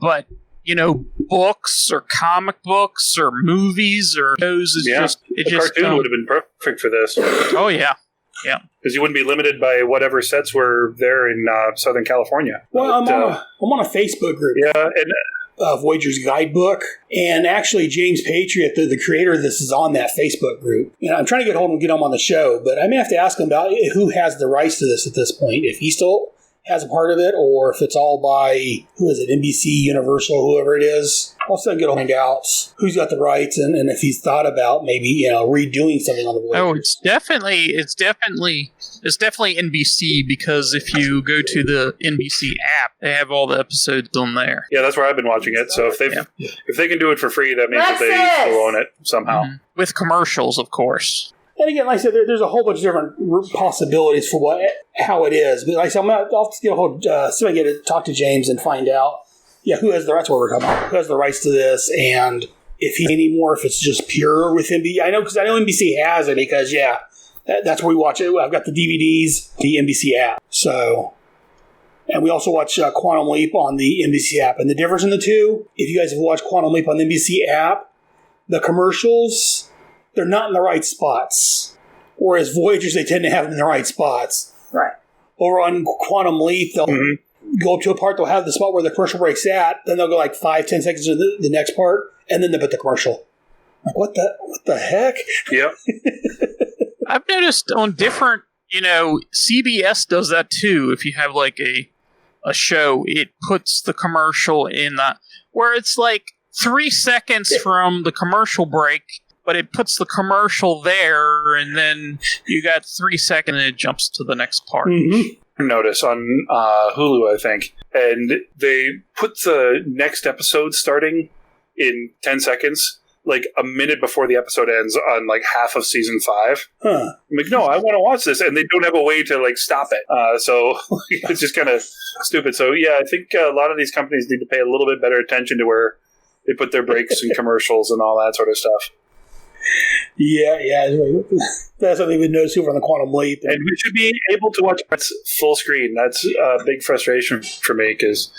But, books or comic books or movies or shows is cartoon would have been perfect for this. Oh, yeah. Yeah. Because you wouldn't be limited by whatever sets were there in Southern California. Well, I'm on a Facebook group. Yeah, and Voyagers guidebook, and actually James Patriot, the creator of this, is on that Facebook group. And I'm trying to get him on the show, but I may have to ask him about who has the rights to this at this point. If he still has a part of it, or if it's all by, who is it, NBC, Universal, whoever it is. I'll still get find out who's got the rights, and if he's thought about maybe redoing something on the Voyagers. Oh, it's definitely NBC, because if you go to the NBC app, they have all the episodes on there. Yeah, that's where I've been watching it. So if they can do it for free, that means that they still own it somehow. Mm-hmm. With commercials, of course. And again, like I said, there's a whole bunch of different possibilities for how it is. But like I said, I'll see if I get to talk to James and find out. Yeah, who has the rights? What we're talking about? Who has the rights to this? And if he anymore, if it's just pure with NBC. I know NBC has it because that's where we watch it. I've got the DVDs, the NBC app. So, and we also watch Quantum Leap on the NBC app. And the difference in the two, if you guys have watched Quantum Leap on the NBC app, the commercials, they're not in the right spots. Whereas Voyagers, they tend to have them in the right spots. Right. Over on Quantum Leap, they'll go up to a part, they'll have the spot where the commercial breaks at, then they'll go like 5-10 seconds to the next part, and then they'll put the commercial. Like, what the heck? Yep. I've noticed on different, CBS does that too. If you have like a show, it puts the commercial in where it's like 3 seconds from the commercial break, but it puts the commercial there, and then you got 3 seconds and it jumps to the next part. Mm-hmm. Notice on Hulu, I think, and they put the next episode starting in 10 seconds, like a minute before the episode ends on like half of season 5. Huh. I'm like, no, I want to watch this, and they don't have a way to like stop it. So it's just kind of stupid. So yeah, I think a lot of these companies need to pay a little bit better attention to where they put their breaks and commercials and all that sort of stuff. Yeah. That's something we've noticed over on the Quantum Leap. And we should be able to watch it full screen. That's a big frustration for me because,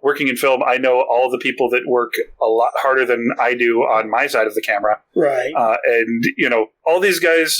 working in film, I know all of the people that work a lot harder than I do on my side of the camera. Right. And, all these guys,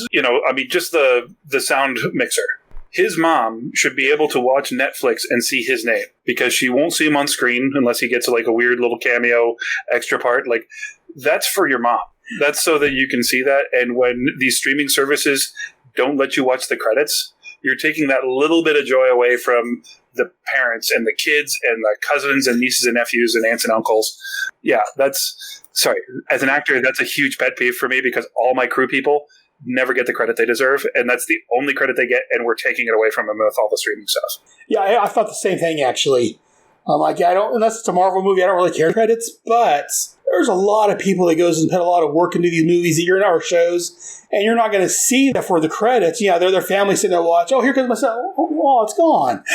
just the sound mixer. His mom should be able to watch Netflix and see his name because she won't see him on screen unless he gets like a weird little cameo extra part. Like, that's for your mom. That's so that you can see that. And when these streaming services don't let you watch the credits, you're taking that little bit of joy away from the parents and the kids and the cousins and nieces and nephews and aunts and uncles. Yeah, as an actor, that's a huge pet peeve for me because all my crew people never get the credit they deserve. And that's the only credit they get. And we're taking it away from them with all the streaming stuff. Yeah, I thought the same thing, actually. Unless it's a Marvel movie, I don't really care credits, but there's a lot of people that goes and put a lot of work into these movies that you're in our shows, and you're not going to see that for the credits. Yeah, they're their family sitting there watch. Oh, here comes my son. Oh, it's gone.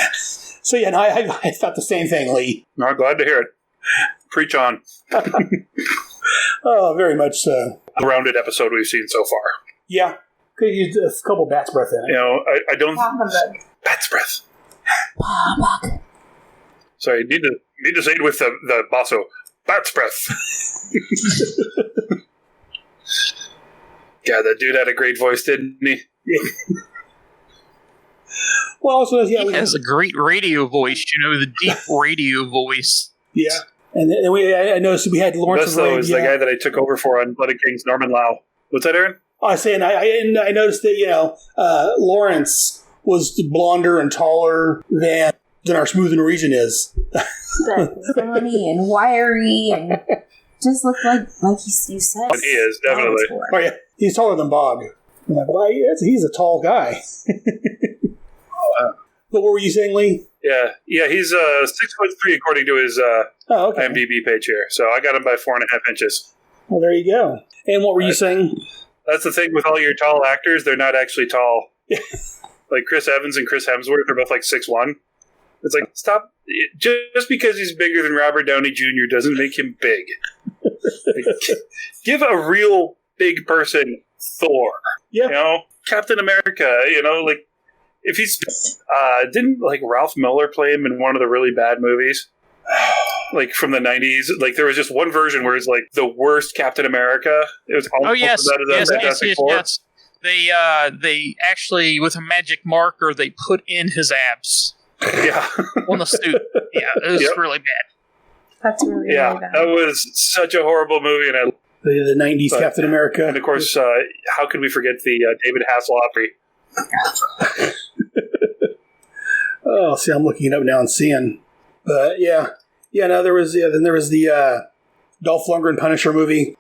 So yeah, I thought the same thing, Lee. I'm glad to hear it. Preach on. Oh, very much so. A rounded episode we've seen so far. Yeah, could use a couple bat's breath in it. I don't. Bat's breath. Sorry, need to say it with the basso. Bat's breath. Yeah, that dude had a great voice, didn't he? Yeah. Well, also, he has a great radio voice. The deep radio voice. Yeah, and I noticed we had Lawrence. Best though is the guy that I took over for on Blood and Kings, Norman Lau. What's that, Aaron? I was saying I noticed that Lawrence was blonder and taller than our Smooth Norwegian is. Funny and wiry and just looked like you said. He is, definitely. Oh, yeah. He's taller than Bogg. I'm like, well, he's a tall guy. But what were you saying, Lee? Yeah, he's 6'3" according to his IMDb page here. So I got him by 4.5 inches. Well, there you go. And what were you saying? That's the thing with all your tall actors; they're not actually tall. Like Chris Evans and Chris Hemsworth are both like 6'1". It's like, stop. Just because he's bigger than Robert Downey Jr. doesn't make him big. Give a real big person Thor. Yeah. Captain America, like, if he's... didn't, like, Ralph Miller play him in one of the really bad movies? Like, from the 90s? Like, there was just one version where it's, like, the worst Captain America. It was almost yes. They actually, with a magic marker, they put in his abs. Yeah. On the suit. Yeah, it was really bad. That's really, really bad. That was such a horrible movie. And the 90s Captain America. And of course, how could we forget the David Hasselhoff? Oh, see, I'm looking it up now and seeing. But yeah, no, there was the Dolph Lundgren Punisher movie.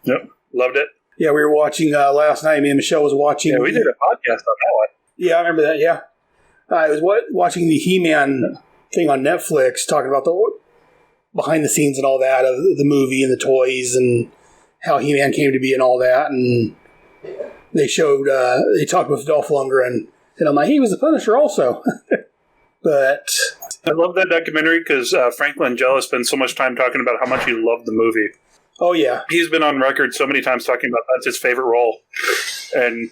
Yep, loved it. Yeah, we were watching last night. Me and Michelle was watching. Yeah, we did a podcast on that one. Yeah, I remember that. Yeah, I was watching the He-Man thing on Netflix, talking about the behind the scenes and all that of the movie and the toys and how He-Man came to be and all that. And they talked with Dolph Lundgren, and I'm like, he was the Punisher also. But I love that documentary because Frank Langella spends so much time talking about how much he loved the movie. Oh, yeah. He's been on record so many times talking about that's his favorite role. And,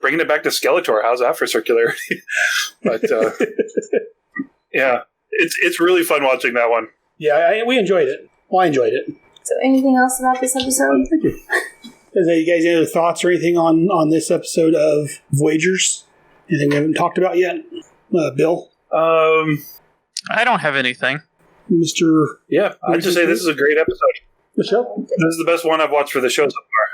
bringing it back to Skeletor, how's that for circularity? But, yeah, it's really fun watching that one. Yeah, we enjoyed it. Well, I enjoyed it. So anything else about this episode? Thank you. Is there, you guys any other thoughts or anything on this episode of Voyagers? Anything we haven't talked about yet? Bill? I don't have anything. Mr. Yeah, I'd just say this is a great episode. Michelle? This is the best one I've watched for the show so far.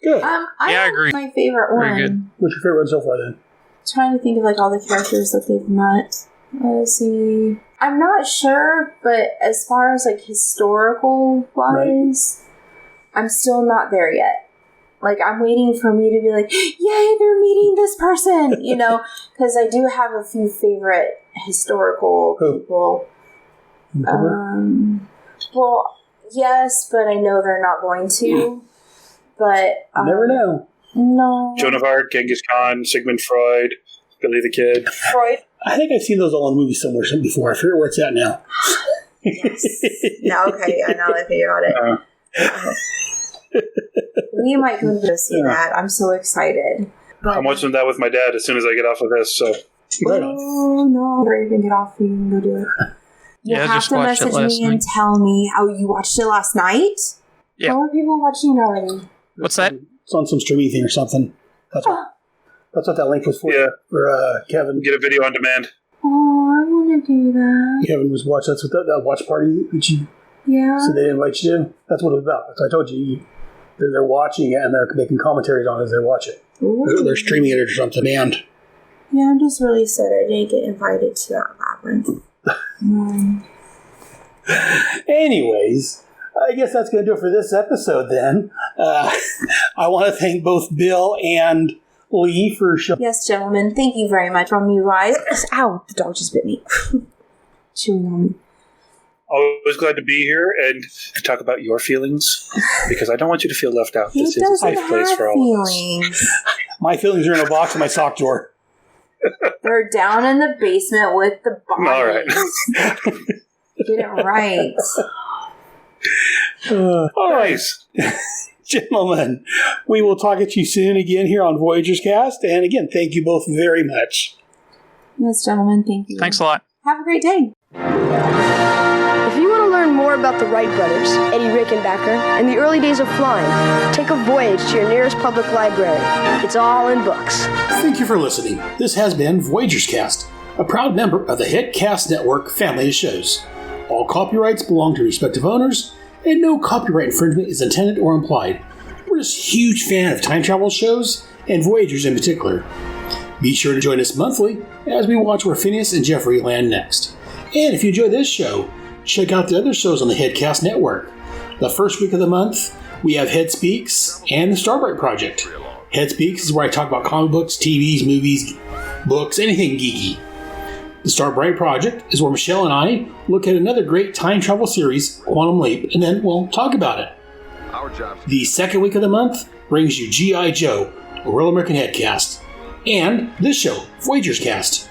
Good. I agree. My favorite one. Very good. What's your favorite one so far then? Trying to think of all the characters that they've met. Let's see. I'm not sure, but as far as historical wise, I'm still not there yet. I'm waiting for me to be like, yay, they're meeting this person, because I do have a few favorite historical people. Well, yes, but I know they're not going to. But you never know. No. Joan of Arc, Genghis Khan, Sigmund Freud, Billy the Kid. Freud. I think I've seen those all in movies somewhere before. I forget where it's at now. Yes. Now that I think about it. We might go to see that. I'm so excited. But I'm watching that with my dad as soon as I get off of this. So. Right on. Oh, no. Or even get off and go do it. You have just to watched it message last me and night. tell me how you watched it last night? Yeah. How are people watching it already? What's that? It's on some streaming thing or something. That's what that link was for. Yeah. For Kevin. Get a video on demand. Oh, I want to do that. Kevin was watching. That's what that watch party that you said they invite you to. That's what it was about. That's what I told you. They're watching it and they're making commentaries on it as they watch it. They're streaming it or something. And yeah, I'm just really sad I didn't get invited to that labyrinth. Anyways, I guess that's going to do it for this episode then. I want to thank both Bill and Lee for showing. Yes, gentlemen, thank you very much from you guys. Ow, the dog just bit me. Chewing on me. Always glad to be here and talk about your feelings because I don't want you to feel left out. This is a safe place for all of us. My feelings are in a box in my sock drawer. They're down in the basement with the bodies. All right. Get it right. All right. Gentlemen, we will talk at you soon again here on Voyagers Cast. And again, thank you both very much. Yes, gentlemen, thank you. Thanks a lot. Have a great day. If you want to learn more about the Wright brothers, Eddie Rickenbacker, and the early days of flying, take a voyage to your nearest public library. It's all in books. Thank you for listening. This has been Voyagers Cast, a proud member of the Headcast Network family of shows. All copyrights belong to respective owners, and no copyright infringement is intended or implied. We're just a huge fan of time travel shows, and Voyagers in particular. Be sure to join us monthly as we watch where Phineas and Jeffery land next. And if you enjoy this show, check out the other shows on the Headcast Network. The first week of the month, we have Head Speaks and the Starbright Project. Head Speaks is where I talk about comic books, TVs, movies, books, anything geeky. The Starbright Project is where Michelle and I look at another great time travel series, Quantum Leap, and then we'll talk about it. The second week of the month brings you G.I. Joe, a Real American Headcast, and this show, Voyagers Cast.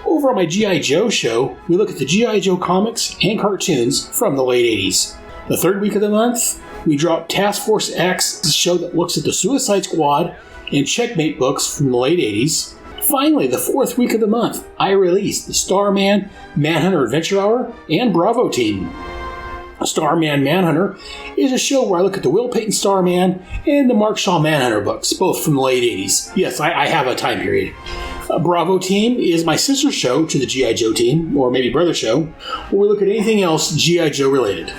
Over on my G.I. Joe show, we look at the G.I. Joe comics and cartoons from the late 80s. The third week of the month, we drop Task Force X, the show that looks at the Suicide Squad and Checkmate books from the late 80s. Finally, the fourth week of the month, I release the Starman, Manhunter Adventure Hour, and Bravo Team. Starman Manhunter is a show where I look at the Will Payton Starman and the Mark Shaw Manhunter books, both from the late 80s. Yes, I have a time period. Bravo Team is my sister show to the G.I. Joe team, or maybe brother show, where we look at anything else G.I. Joe related.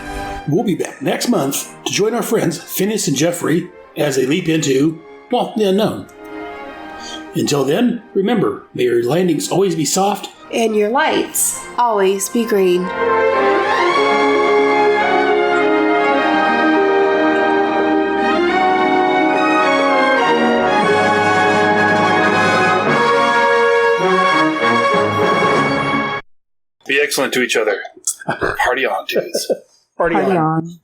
We'll be back next month to join our friends Phineas and Jeffrey as they leap into, well, the unknown. Until then, remember, may your landings always be soft and your lights always be green. Be excellent to each other. Party on, dudes. Party on.